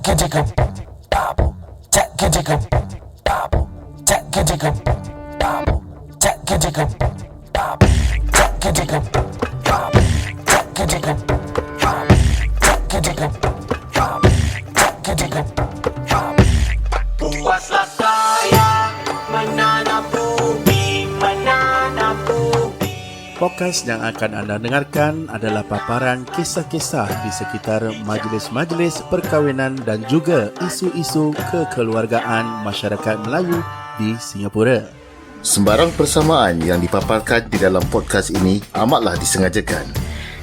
Puaslah saya menanam bumi, menanam bumi. Podcast yang akan anda dengarkan adalah paparan kisah-kisah di sekitar majlis-majlis perkahwinan dan juga isu-isu kekeluargaan masyarakat Melayu di Singapura. Sembarang persamaan yang dipaparkan di dalam podcast ini amatlah disengajakan.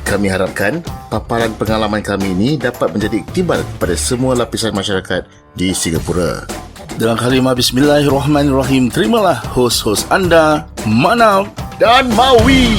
Kami harapkan paparan pengalaman kami ini dapat menjadi iktibar kepada semua lapisan masyarakat di Singapura. Dalam kalimah Bismillahirrahmanirrahim, terimalah hos-hos anda, Manaf Dan Mawi.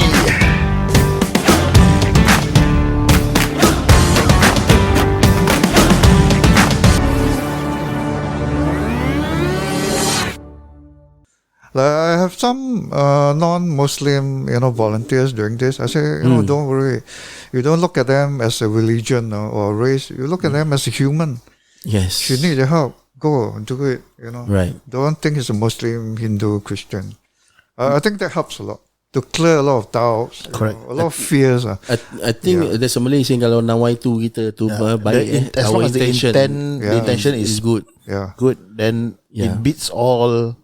I have some non-Muslim, volunteers doing this. I say, don't worry. You don't look at them as a religion or race. You look at them as a human. Yes. If you need your help, go do it. Right. Don't think it's a Muslim, Hindu, Christian. I think that helps a lot to clear a lot of doubts. Correct. A lot of fears. I think there's a Malay saying kalau nawaitu kita tu baik, as long as the intention is good. Yeah. good, then it beats all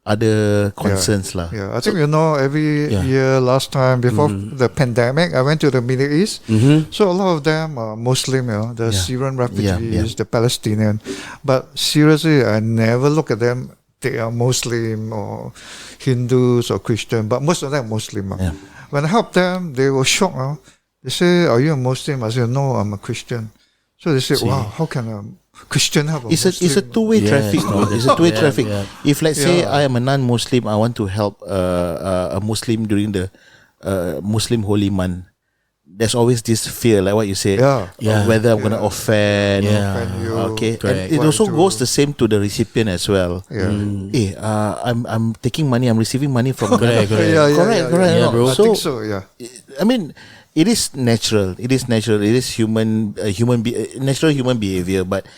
other concerns lah. Yeah, I think every year last time before the pandemic, I went to the Middle East. So a lot of them are Muslim, the Syrian refugees, the Palestinian. But seriously, I never look at them. They are Muslim or Hindus or Christian, but most of them are Muslim. When I helped them, they were shocked. They say, "Are you a Muslim?" I said, "No, I'm a Christian." So they say, "Wow, how can a Christian have a Muslim?" It's a two-way traffic. It's a two-way traffic. Yeah. If let's say I am a non-Muslim, I want to help a Muslim during the Muslim holy month. There's always this fear, like what you said, whether I'm going to offend. Okay, and it also goes the same to the recipient as well. I'm taking money, I'm receiving money from Correct. Correct. Yeah, bro. I think so. Yeah. I mean, it is natural. It is natural human behavior. But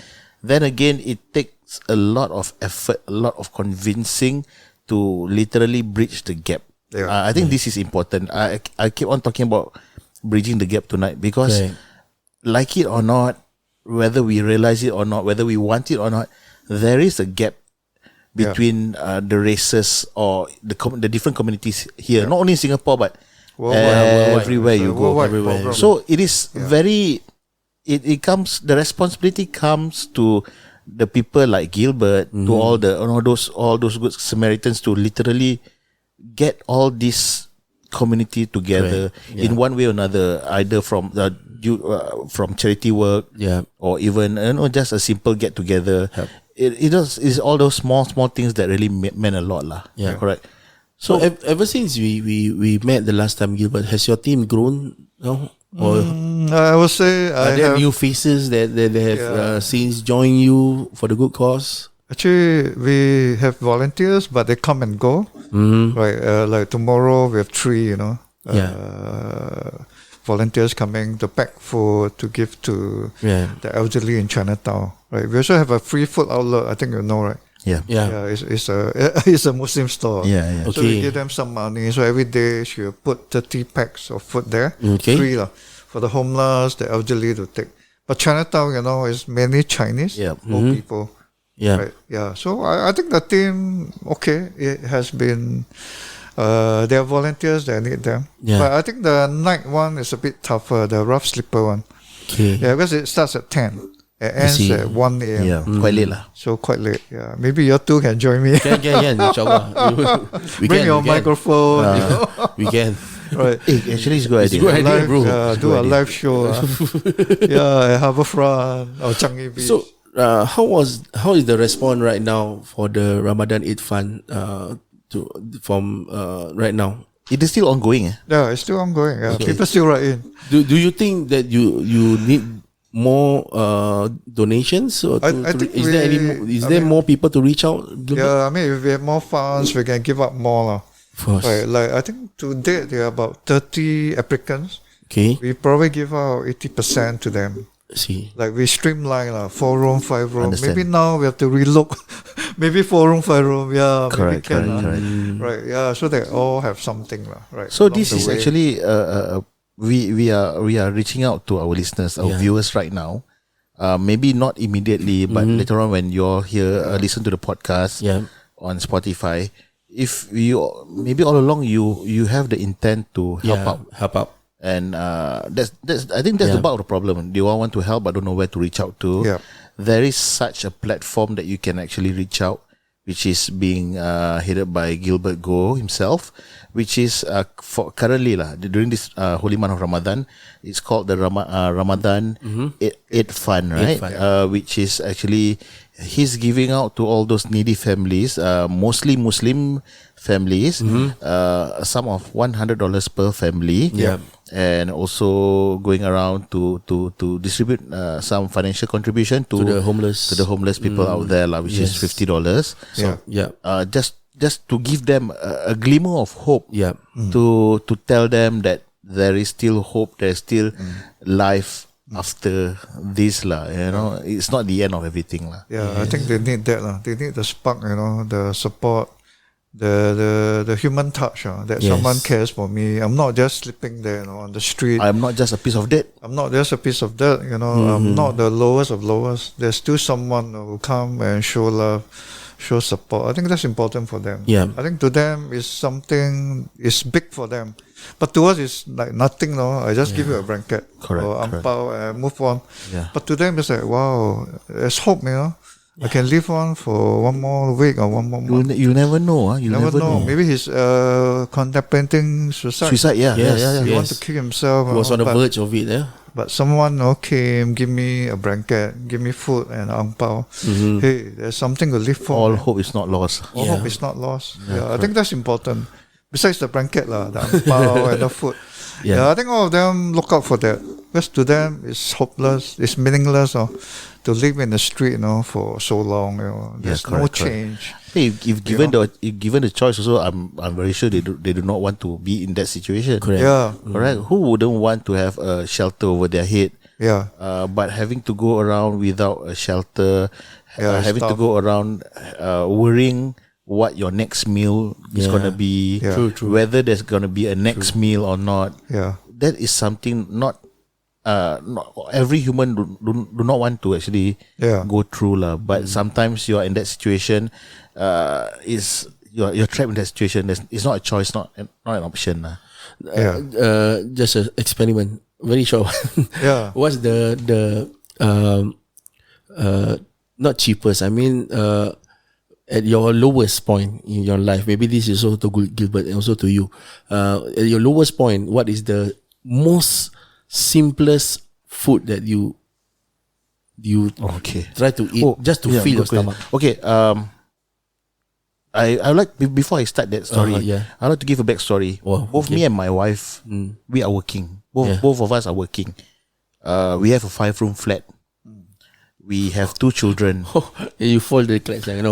then again, it takes a lot of effort, a lot of convincing to literally bridge the gap. I think this is important. I keep on talking about bridging the gap tonight because, like it or not, whether we realize it or not, whether we want it or not, there is a gap between the races or the different communities here. Not only in Singapore, but everywhere you go. Everywhere. So it is very. It comes. The responsibility comes to the people like Gilbert, to all those good Samaritans, to literally get all this community together in one way or another, either from charity work, or even just a simple get together. It's all those small things that really meant a lot lah. Correct. So ever since we met the last time, Gilbert, has your team grown? Or I would say are there new faces that have since joined you for the good cause? Actually, we have volunteers, but they come and go. Right, like tomorrow we have 3, volunteers coming to pack food to give to the elderly in Chinatown. Right, we also have a free food outlet. I think you know, right? It's a Muslim store. So we give them some money. So every day she will put 30 packs of food there, free for the homeless, the elderly to take. But Chinatown, is mainly Chinese old people. Right. So I think the team, it has been, there are volunteers that need them. But I think the night one is a bit tougher, the rough sleeper one. Because it starts at 10. It ends at 1 a.m. Quite late lah. So quite late. Maybe you two can join me. Can, inshallah. Bring your microphone. We can. Right. Actually, it's a good idea. It's a good idea, bro. Do a live show. At Harbourfront or Changi Beach. So, how is the response right now for the Ramadan Eid Fund from right now? It is still ongoing. Yeah, it's still ongoing. People still write in. Do you think that you need more donations? Or is there more people to reach out? If we have more funds, we can give up more. Of course. Right, like I think to date there are about 30 applicants. Okay. We probably give out 80% to them. See. Like we streamline 4 room, 5 room. Understand. Maybe now we have to relook. Maybe 4 room, 5 room. Yeah, Correct, maybe can. correct. Right. Yeah. So they all have something right. So along this the is way. actually we are reaching out to our listeners, our viewers right now. Maybe not immediately, but later on when you're here, listen to the podcast on Spotify. If you maybe all along you have the intent to help out. And that's I think that's the bulk of the problem. They all want to help but don't know where to reach out to. Yeah. There is such a platform that you can actually reach out, which is being headed by Gilbert Goh himself, which is for currently during this holy month of Ramadan. It's called the Ramadan Aid Fund, right? Which is actually he's giving out to all those needy families, mostly Muslim families, a sum of $100 per family. And also going around to distribute some financial contribution to the homeless people out there, which is $50. So just to give them a glimmer of hope, to tell them that there is still hope, there is still life after this it's not the end of everything I think they need that They need the spark, the support, the human touch that someone cares for me. I'm not just sleeping there on the street. I'm not just a piece of dirt. I'm not just a piece of dirt, I'm not the lowest of lowest. There's still someone who come and show love, show support. I think that's important for them. I think to them is big for them, but to us it's like nothing. I just give you a blanket or ampao and move on. But to them it's like, wow, there's hope. I can live on for one more week or one more month. You never know. You never know. Maybe he's contemplating suicide. He wants to kill himself. He was on the verge of it. But someone came, give me a blanket, give me food and ang pao. Hey, there's something to live for. All hope is not lost. All hope is not lost. I think that's important. Besides the blanket, the ang pao and the food. I think all of them look out for that. Because to them, it's hopeless, it's meaningless to live in the street for so long. There's no change. Hey, if given the choice, also, I'm very sure they do not want to be in that situation. Correct. Correct. Who wouldn't want to have a shelter over their head? But having to go around without a shelter, having to go around worrying what your next meal is going to be, whether there's going to be a next meal or not. That is something not every human do not want to actually go through but sometimes you are in that situation. You're trapped in that situation. It's not a choice, not an option. Just an experiment, very short. What's the not cheapest? I mean, at your lowest point in your life, maybe this is also to Gilbert and also to you. At your lowest point, what is the most simplest food that you try to eat just to fill your stomach? Okay. I like, before I start that story, I like to give a backstory. Both me and my wife, we are working. Both of us are working. We have a 5-room flat. We have 2 children. You fold the cracks, on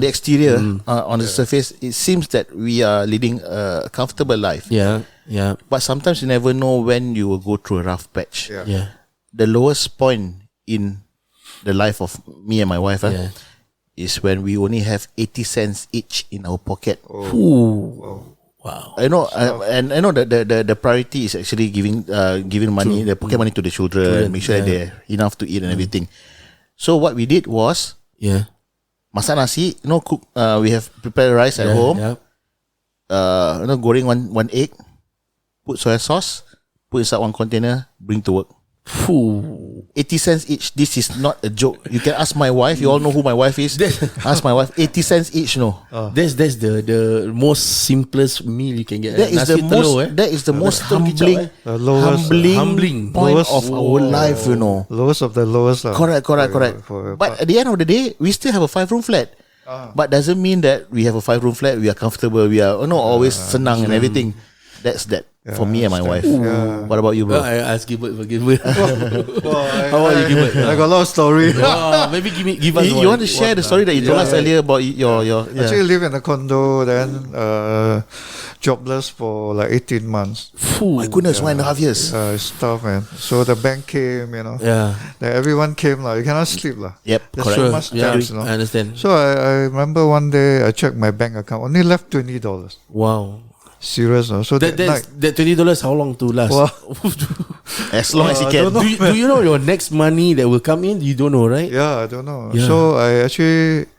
the exterior, on the surface, it seems that we are leading a comfortable life. But sometimes you never know when you will go through a rough patch. The lowest point in the life of me and my wife is when we only have 80 cents each in our pocket. Wow. I know, and I know that the priority is actually giving money, the pocket money to the children, make sure that they're enough to eat and everything. So what we did was, masak nasi, cook. We have prepared rice at home. Goreng one egg, put soya sauce, put inside one container, bring to work. 80 cents each. This is not a joke. You can ask my wife. You all know who my wife is. Ask my wife. 80 cents each. That's the most simplest meal you can get. That is the most humbling point of our life. Lowest of the lowest. Correct. But at the end of the day, we still have a 5-room flat. But doesn't mean that we have a 5-room flat, we are comfortable, we are always senang and everything. That's that. For me and my wife. What about you, bro? I asked Gilbert for Gilbert. How are you, Gilbert? I got a lot of story. Maybe give us one. You want to share the story that you told us earlier about your Actually live in a condo, then jobless for like 18 months. My goodness, 1.5 years. It's tough, man. So the bank came, Yeah. Then everyone came, you cannot sleep. Yep, There's correct. so much Yeah, debts, I understand. So I remember one day I checked my bank account, only left $20. Wow. Serious, no? So that night, That $20 how long to last? Wow. As long as you I can. don't know. Do you know your next money that will come in? You don't know, right? yeah, I don't know. Yeah. So I actually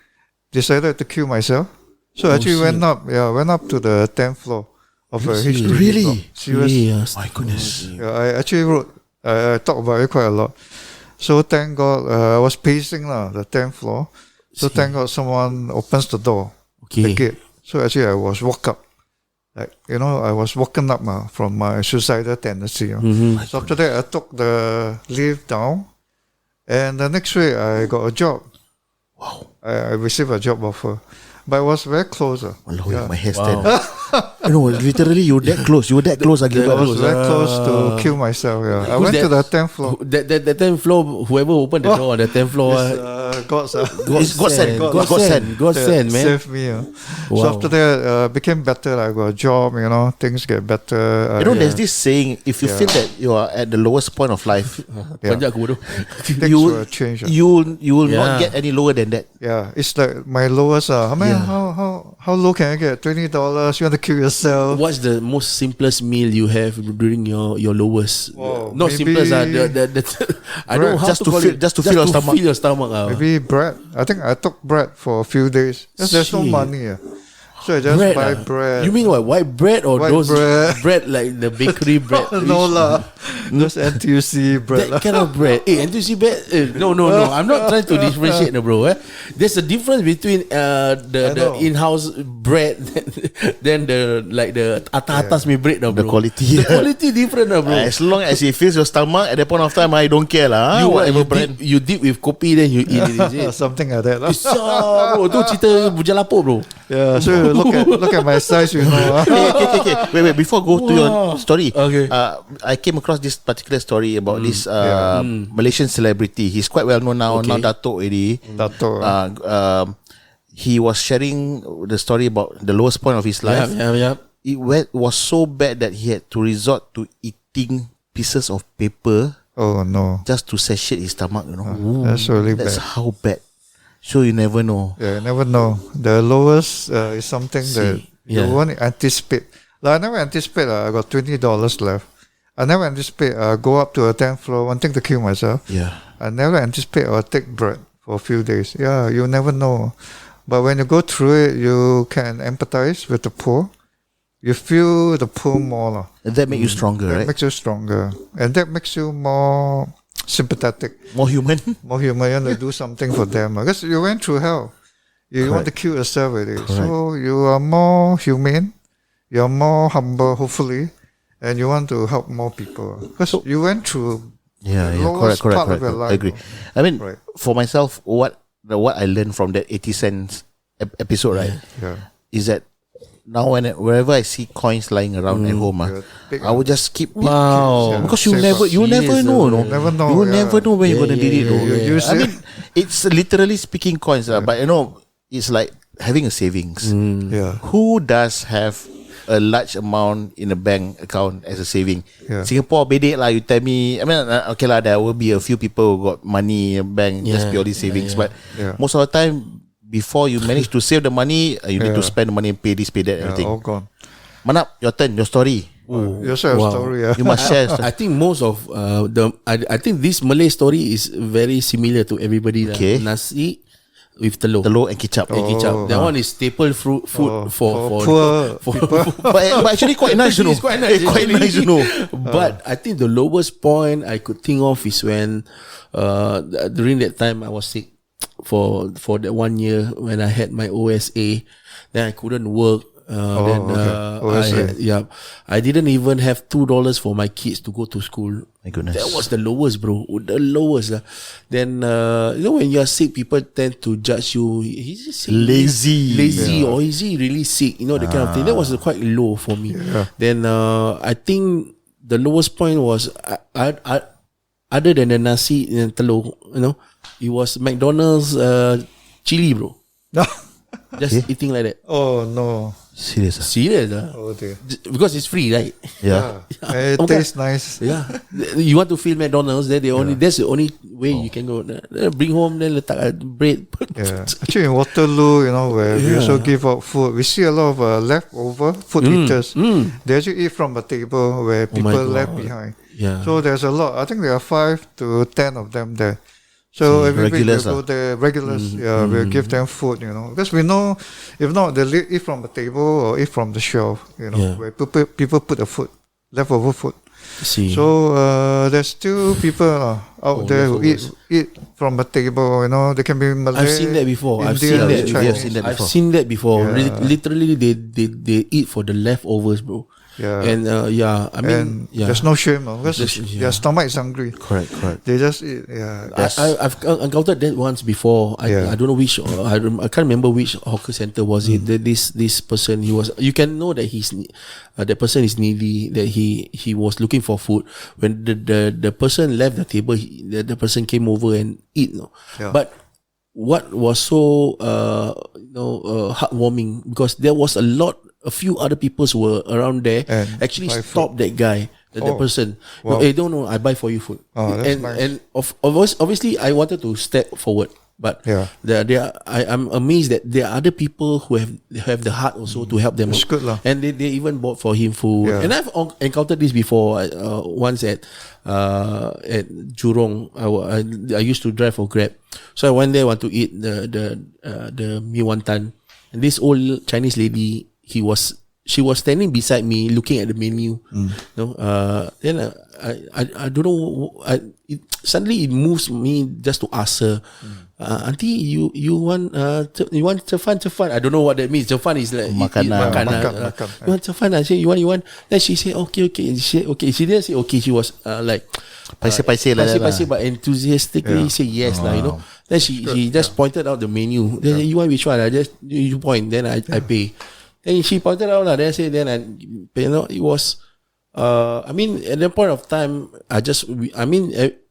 decided to kill myself. So I actually went up to the 10th floor of a HDB block. Really? Serious. Yes. My goodness. Yeah, I actually wrote, I talked about it quite a lot. So thank God, I was pacing the 10th floor. So thank God someone opens the door, the Okay. gate. So actually I was woke up. I was woken up from my suicidal tendency. So after that, I took the lift down. And the next week, I got a job. Wow. I received a job offer. But it was very close. My hair stand. Literally, you were that close. You were that close again. I was very close to kill myself. I went to the 10th floor. That 10th floor, whoever opened the door on the 10th floor, God sent, man. Saved me. So after that, became better. I got a job, things get better. There's this saying, if you feel that you are at the lowest point of life, Panjat aku bodoh. things will change. you will not get any lower than that. Yeah, it's like my lowest. How low can I get? $20? You want to kill yourself? What's the most simplest meal you have during your lowest? Wow, Not maybe simplest. I don't know how Just to to call fill- it. just to fill your stomach. Fill your stomach. Maybe bread. I think I took bread for a few days. There's no Shit. money. So I just buy bread. You mean what? White bread or White those bread. like the bakery bread? No lah. Those NTUC bread That kind of bread. NTUC bread. No. I'm not trying to differentiate, bro. There's a difference between the in-house bread than the atas me bread, bro. The quality. The quality different, bro. As long as it fills your stomach, at that point of time, I don't care lah. You dip with kopi, then you eat it, is it? Something like that. Isya, bro. Tu cerita bujang lapuk, bro. Yeah, so look at my size, Okay. Wait. Before I go to your story, Okay. I came across this particular story about this Malaysian celebrity. He's quite well known now. Okay. Now Dato' already. Dato'. He was sharing the story about the lowest point of his life. Yeah. It was so bad that he had to resort to eating pieces of paper Oh no, just to satiate his stomach. that's really That's bad. how bad. So you never know. Yeah, you never know. The lowest is something that you won't anticipate. I never anticipate I got $20 left. I never anticipate go up to a 10th floor wanting to kill myself. Yeah. I never anticipate I'll take bread for a few days. Yeah, you never know. But when you go through it, you can empathize with the poor. You feel the poor more. And that makes you stronger, That right? makes you stronger. And that makes you more sympathetic, More human. more human. You want to do something for them. Because you went through hell. You want to kill yourself with it. So you are more humane. You are more humble, hopefully. And you want to help more people. Because you went through Yeah, lowest correct. part of your life. I agree. I mean, Right. for myself, what I learned from that 80 cents episode, right, Yeah. is that now wherever I see coins lying around at home, Big I would just keep it. Wow. Because you Save never up. know, no? Never know, You will yeah. never know when you're gonna need it. No? You use I it. mean, it's literally speaking coins, but it's like having a savings. Yeah. Who does have a large amount in a bank account as a saving? Yeah. Singapore, bedek lah. You tell me, I mean, okay lah, there will be a few people who got money in a bank, just purely savings. But Yeah. most of the time, before you manage to save the money, you need to spend the money and pay this, pay that, everything. All gone. Manap, your turn, your story. You also have a story. Yeah. You must share. I think most of I think this Malay story is very similar to everybody. Okay. Nasi with telur. Telur and kicap. And kicap. That one is staple food for for poor people. But actually quite nice, you know. It's quite nice. Quite nice, you know. But I think the lowest point I could think of is when during that time I was sick for that 1 year when I had my OSA. Then I couldn't work. OSA. I didn't even have $2 for my kids to go to school. My goodness. That was the lowest, bro. The lowest. Then when you're sick, people tend to judge you. He's just sick. Lazy. Or is he really sick? That kind of thing. That was quite low for me. Yeah. Then I think the lowest point was other than the nasi and telur, it was McDonald's chili, bro. Just eating like that. Oh no. Serious. Serious Oh dear. because it's free, right? Yeah. It tastes nice. Yeah. You want to feel McDonald's, then that's the only way you can go. Bring home, then letak bread. Yeah. Actually, in Waterloo, where we also give out food, we see a lot of leftover food eaters. They actually eat from a table where people left behind. Yeah. So there's a lot. I think there are 5 to 10 of them there. So every week we go there, regulars, we'll give them food, because we know if not, they eat from the table or eat from the shelf, where people put the food, leftover food. See. So there's still people out there who eat from the table, they can be Malay. I've seen that before. Indian, I've seen that before. Literally, they eat for the leftovers, bro. Yeah. And I mean, there's no shame, because their stomach is hungry. Correct. They just eat. Yeah. I've encountered that once before. I don't know which. I can't remember which hawker center was it. That this person, you can know that that person is needy. That he was looking for food. When the person left the table, the person came over and eat. But what was so heartwarming, because there was a few other people who were around there and actually stopped that guy, that person. Wow. Hey, no, I buy for you food. Oh, that's nice. And obviously, I wanted to step forward, but I'm amazed that there are other people who have the heart also to help them. That's good lah. And they even bought for him food. Yeah. And I've encountered this before. Once at Jurong, I used to drive for Grab, so I went there, want to eat the mi wanton, and this old Chinese lady, she was standing beside me looking at the menu. Then I don't know. Suddenly it moves me just to ask her, Auntie, you want cefan? I don't know what that means. Cefan is like Makanan. You want cefan? I say you want. Then she said okay. She said okay. She didn't say okay. She was like paiseh lah. but enthusiastically say yes lah. Then she just pointed out the menu. Then you want which one? I just you point. Then I pay. Then she pointed out lah. Then I say it was. I mean, at that point of time,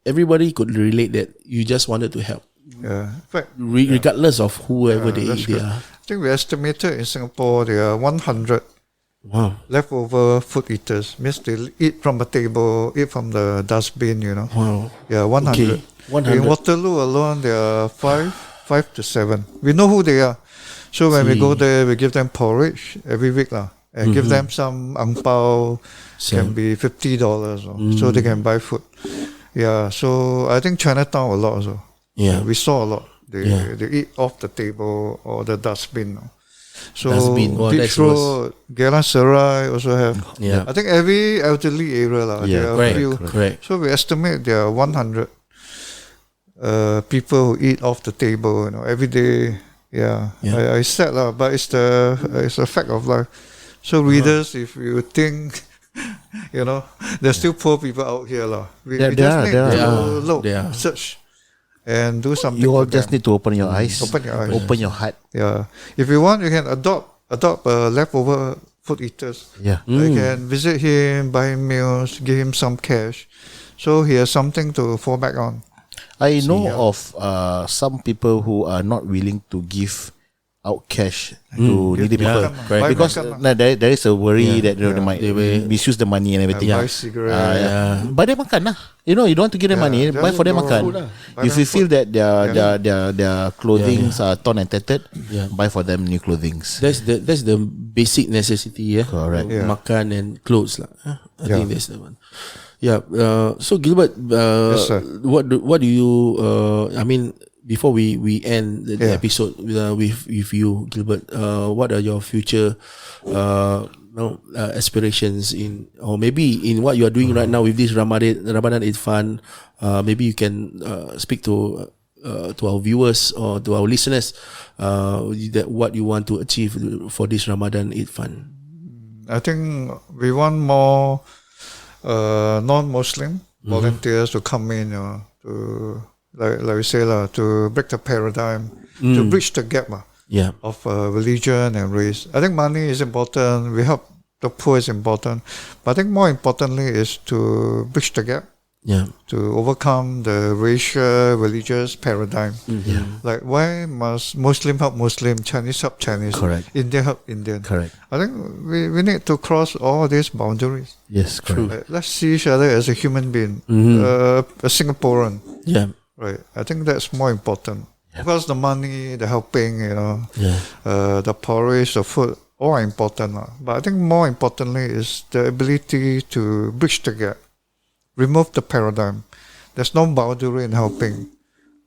everybody could relate that you just wanted to help. Yeah. In fact, regardless of whoever they are. I think we estimated in Singapore there are 100 leftover food eaters. Means they eat from the table, eat from the dustbin, Wow. Yeah, 100. Okay. 100. In Waterloo alone, there are 5 to 7. We know who they are. So when we go there, we give them porridge every week and give them some ang pao, can be $50 so they can buy food. Yeah, so I think Chinatown a lot also. Yeah. We saw a lot. They eat off the table or the dustbin. So Beach Road, Geylang Serai also have. Yeah. I think every elderly area there are a few. Correct. So we estimate there are 100 people who eat off the table, every day. Yeah. I said but it's a fact of life. So readers, if you think, there's still poor people out here We just need to look, search, and do something. You all just need to open your eyes. Open your eyes. Open your heart. Yeah. If you want, you can adopt leftover food eaters. Yeah. You can visit him, buy him meals, give him some cash, so he has something to fall back on. I know of some people who are not willing to give out cash to needy people because there is a worry that they might misuse the money and everything. Buy cigarettes. Buy them makan lah. You don't want to give them money. Buy for them makan. If you feel that their clothing are torn and tattered, buy for them new clothing. That's the basic necessity. Correct. Makan and clothes lah. I think that's the one. Yeah. So Gilbert, what do you? I mean, before we end the episode with you, Gilbert, what are your future aspirations or maybe in what you are doing right now with this Ramadan Eid Fund? Maybe you can speak to our viewers or to our listeners that what you want to achieve for this Ramadan Eid Fund. I think we want more non-Muslim volunteers to come in, to like we say to break the paradigm, to bridge the gap of religion and race. I think money is important. We help the poor is important, but I think more importantly is to bridge the gap to overcome the racial, religious paradigm. Like, why must Muslim help Muslim, Chinese help Chinese, Correct. Indian help Indian? Correct. I think we need to cross all these boundaries. Yes, correct. Like, let's see each other as a human being, a Singaporean. Yeah. Right. I think that's more important. Because the money, the helping, the porridge, the food, all are important. But I think more importantly is the ability to bridge the gap, remove the paradigm. There's no boundary in helping.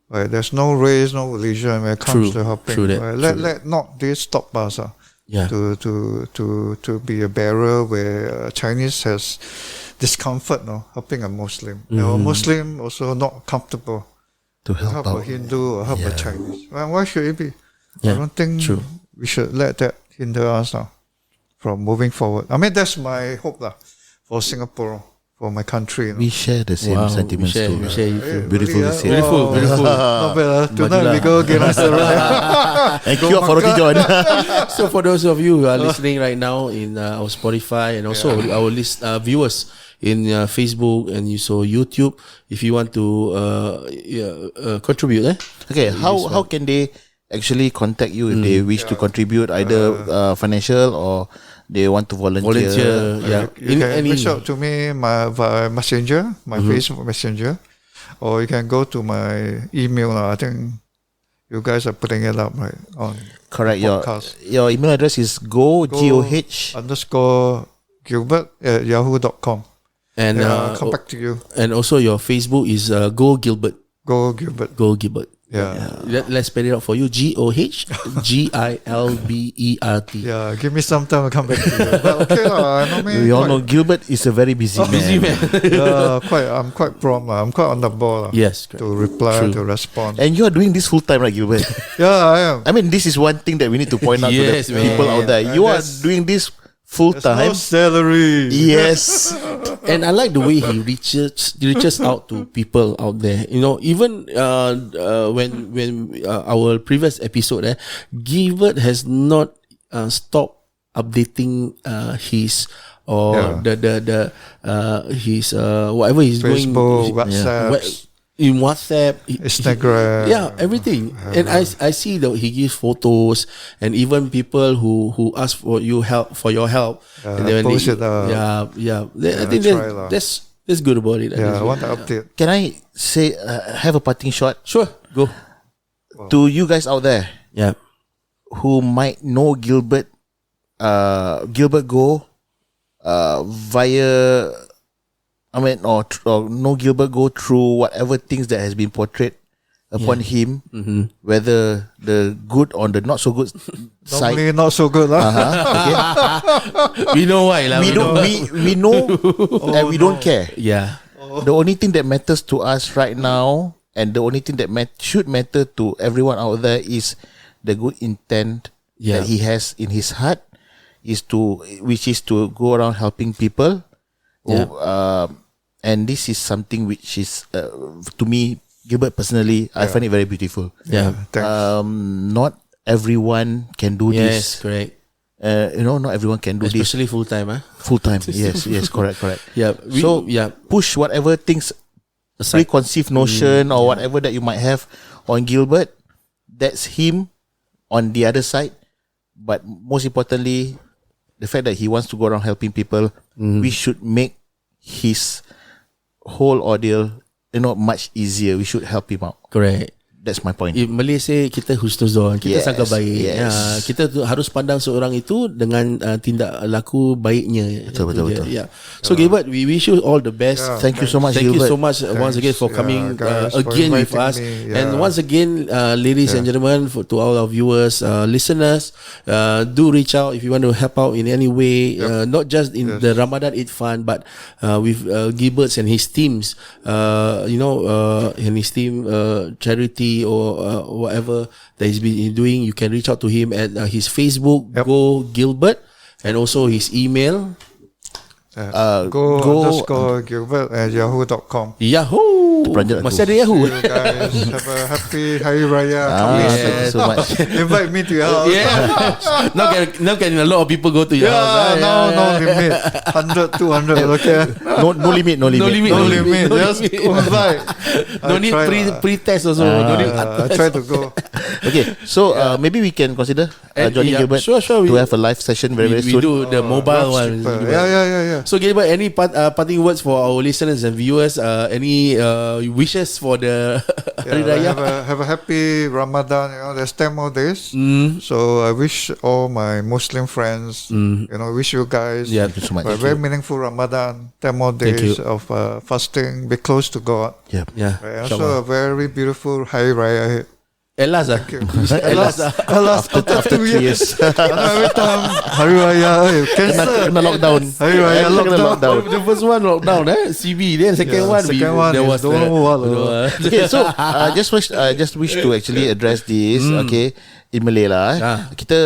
Right? There's no race, no religion when it comes to helping. True that. Right? Let not this stop us to be a barrier where Chinese has discomfort helping a Muslim. Or Muslim also not comfortable To help out. a Hindu or help a Chinese. Well, why should it be? I don't think we should let that hinder us from moving forward. I mean, that's my hope for Singapore, for my country. We share the same sentiments too. We share. Beautiful to see. Beautiful. Not bad. Tonight we go get us Thank you for Roti John. So for those of you who are listening right now in our Spotify and also our viewers in Facebook and also YouTube, if you want to contribute, Okay, how can they actually contact you if they wish to contribute, either financial or they want to volunteer? You can reach out to me via Messenger, my Facebook Messenger, or you can go to my email. I think you guys are putting it up right on. Correct. Podcast. Your email address is GoH _Gilbert at yahoo.com. and come back to you. and also your Facebook is Go Gilbert. Go Gilbert. Go Gilbert. Yeah. Let's spell it out for you. GoH GILBERT. Yeah, give me some time to come back to you. But okay, I know me. We all know Gilbert is a very busy man. Busy man. I'm quite prompt. I'm quite on the ball. Yes. To reply, True. to respond. And you are doing this full time, right, Gilbert? Yeah, I am. I mean, this is one thing that we need to point out Yes, to the people man. out there. You are doing this full There's time. no salary. Yes. And I like the way he reaches out to people out there. You know, even when our previous episode, Gilbert has not stopped updating his his whatever he's Facebook, doing. WhatsApp, in WhatsApp, Instagram. everything. And I see that he gives photos, and even people who ask for your help, and then post it. I think that's good about it. I want to update. Can I say, have a parting shot? Sure, go. To you guys out there Yeah, who might know Gilbert Goh via, or know Gilbert Goh through whatever things that has been portrayed upon him, whether the good or the not so good side. Normally not so good. we know why, lah. We know and we don't care. Yeah, The only thing that matters to us right now, and the only thing that should matter to everyone out there, is the good intent that he has in his heart, which is to go around helping people. And this is something which is, to me, Gilbert personally, I find it very beautiful. yeah. Not everyone can do Yes, this. correct. Not everyone can do Especially full time, full time. Yes, correct. Yeah. Push whatever things, Aside. preconceived notion or whatever that you might have on Gilbert. That's him on the other side. But most importantly, the fact that he wants to go around helping people, we should make his whole ordeal much easier. We should help him out. Correct. That's my point. In Malay say kita husnuzon, kita Yes, sangka baik. yes. Kita tu harus pandang seorang itu dengan tindak laku baiknya. Betul. Yeah. So Gilbert, we wish you all the best. Yeah. Thank you so much, Thank Gilbert. you so much once again for coming guys, for again with inviting us. me. And once again, ladies and gentlemen, to all our viewers, listeners, do reach out if you want to help out in any way. Not just in the Ramadan Eid Fund, but with Gilbert's and his teams. And his team charity or whatever that he's been doing. You can reach out to him at his Facebook, Go Gilbert, and also his email. Go_Gilbert@yahoo.com. Yahoo. Peranjat aku. Masih ada Yahoo. You guys have a happy Hari Raya. Thank you so much. Invite me to your house. Yeah. Now can a lot of people go to your house. No limit. 100, 200. Okay. No limit. No limit. Just invite. No need pre-test also. No need. I try to go. Okay, so maybe we can consider joining Gilbert Sure. to have a live session very We soon. do the mobile one. Yeah. So Gilbert, any parting words for our listeners and viewers? Any wishes for the Hari Raya? Have a happy Ramadan. There's 10 more days. So I wish all my Muslim friends, wish you guys Thank you so much. a very meaningful Ramadan. 10 more days of fasting. Be close to God. Yeah. And also a very beautiful Hari Raya. Elas lah. After 2 years. Every time Hari Raya kena lockdown. Hari Raya lockdown. The first one lockdown, CB. Then second one there was don't know what. Okay, so just wish to actually address this. Okay, in Malay lah. Kita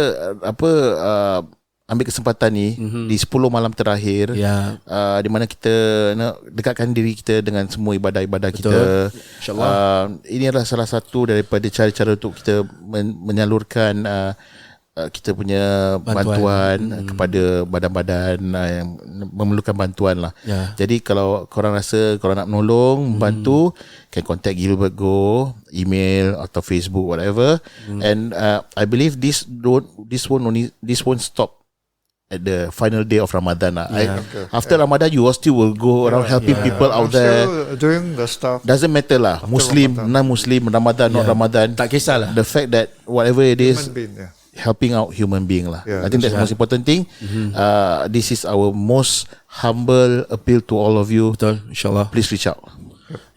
ambil kesempatan ni di 10 malam terakhir, di mana kita nak dekatkan diri kita dengan semua ibadah-ibadah kita. InsyaAllah. Ini adalah salah satu daripada cara-cara untuk kita menyalurkan kita punya bantuan kepada badan-badan yang memerlukan bantuan lah. Jadi kalau korang rasa korang nak menolong, membantu, can contact Gilbert Goh, email atau Facebook, whatever. And I believe this won't stop at the final day of Ramadan lah. After Ramadan, you all still will go around helping people out there. Still doing the stuff. Doesn't matter lah. Muslim, non-Muslim, Ramadan, not Ramadan. Tak kisahlah. The fact that whatever it is, Human being, helping out human being lah. Yeah, I think that's the most important thing. This is our most humble appeal to all of you. Betul, insyaAllah. Please reach out.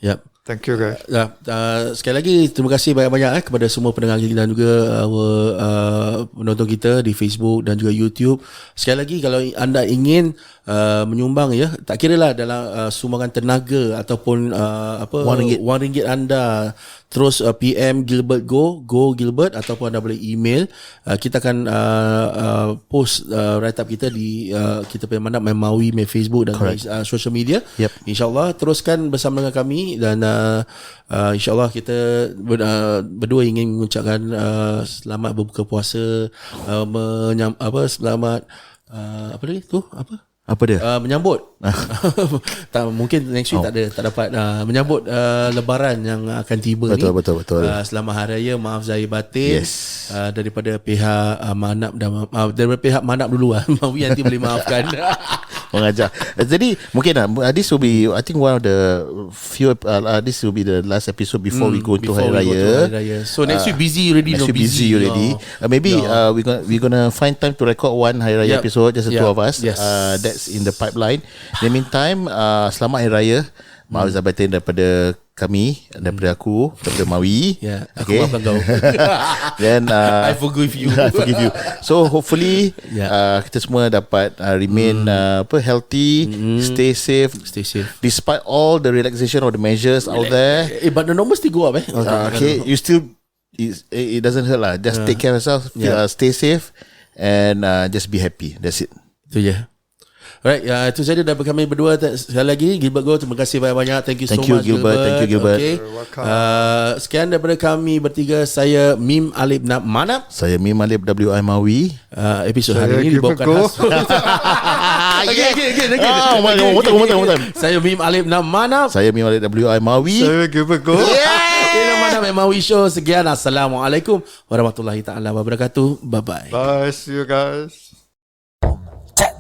Yep. Thank you guys. Sekali lagi terima kasih banyak-banyak kepada semua pendengar kita dan juga penonton kita di Facebook dan juga YouTube. Sekali lagi kalau anda ingin menyumbang, tak kira lah dalam sumbangan tenaga ataupun RM1 anda, terus PM Gilbert Goh Gilbert, ataupun anda boleh email. Kita akan post write up kita di kita punya Mawi, Facebook dan social media. InsyaAllah teruskan bersama dengan kami dan InsyaAllah kita berdua ingin mengucapkan selamat berbuka puasa, selamat apa lagi tu? Apa dia? Menyambut tak, mungkin next week tak dapat menyambut lebaran yang akan tiba. Betul. Selamat Hari Raya, maaf zahir batin. Daripada pihak Manap dan daripada pihak Manap dulu Mawi nanti boleh maafkan. Mengajar. Jadi mungkin this will be, I think, one of the few this will be the last episode before we go to Hari Raya. So next week busy already. Maybe we're gonna find time to record one Hari Raya episode, just the two of us. That's in the pipeline. In the meantime, selamat Hari Raya. Maaf zahir batin daripada kami, daripada aku, daripada Mawi. Aku maafkan kau. Then I forgive you. So hopefully kita semua dapat remain healthy, stay safe despite all the relaxation of the measures out there. But the numbers still go up. Okay, you still it doesn't hurt lah. Just take care of yourself, stay safe, and just be happy. That's it. Itu je. Alright, itu saja daripada kami berdua. Sekali lagi Gilbert Goh, terima kasih banyak-banyak. Thank you so much Gilbert. Thank you Gilbert. Okay. Sekian daripada kami bertiga. Saya Mim Alip Manap. Saya Mim Alip WI Mawi. Episod hari ini dibawakan khas. Saya Mim Alip Manap. Saya Mim Alip WI Mawi. Saya Gilbert Goh. Ini Manap Mawi Show. Sekian, Assalamualaikum warahmatullahi taala wabarakatuh. Bye-bye. Bye, see you guys. Jack,